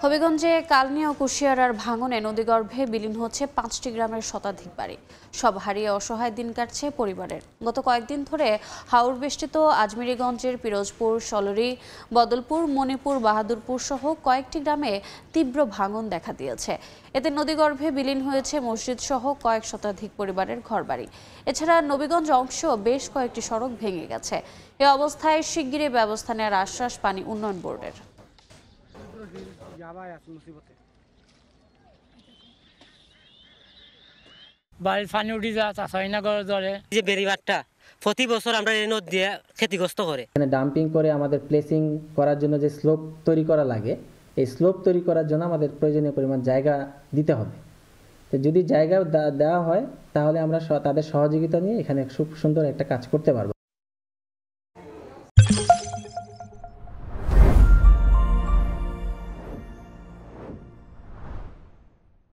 হবিগঞ্জে কালনী ও কুশিয়ারার ভাঙনে নদীগর্ভে বিলীন হচ্ছে ৫টি গ্রামের শতাধিক বাড়ি। সব হারিয়ে অসহায় দিন কাটছে পরিবারের। গত কয়েকদিন ধরে হাওর বেষ্টিত আজমিরীগঞ্জের পিরোজপুর, সলরি, বদলপুর, মণিপুর, বাহাদুরপুর সহ কয়েকটি গ্রামে তীব্র ভাঙন দেখা দিয়েছে। এতে নদীগর্ভে বিলীন হয়েছে মসজিদ সহ কয়েক শতাধিক পরিবারের ঘরবাড়ি। এছাড়া নবীগঞ্জ অংশ বেশ কয়েকটি সড়ক ভেঙে গেছে। এ অবস্থায় শিগগিরই ব্যবস্থা নেওয়ার আশ্বাস পানি উন্নয়ন বোর্ডের। বাড়ির পানি উঠে যা চাষ হয় না করে ধরে যে বেড়িবাঁধটা প্রতি বছর আমরা এই নদ দিয়ে ক্ষতিগ্রস্ত করে। এখানে ডাম্পিং করে আমাদের প্লেসিং করার জন্য যে স্লোপ তৈরি করা লাগে, এই স্লোপ তৈরি করার জন্য আমাদের প্রয়োজনীয় পরিমাণ জায়গা দিতে হবে। তো যদি জায়গা দেওয়া হয় তাহলে আমরা তাদের সহযোগিতা নিয়ে এখানে খুব সুন্দর একটা কাজ করতে পারবো।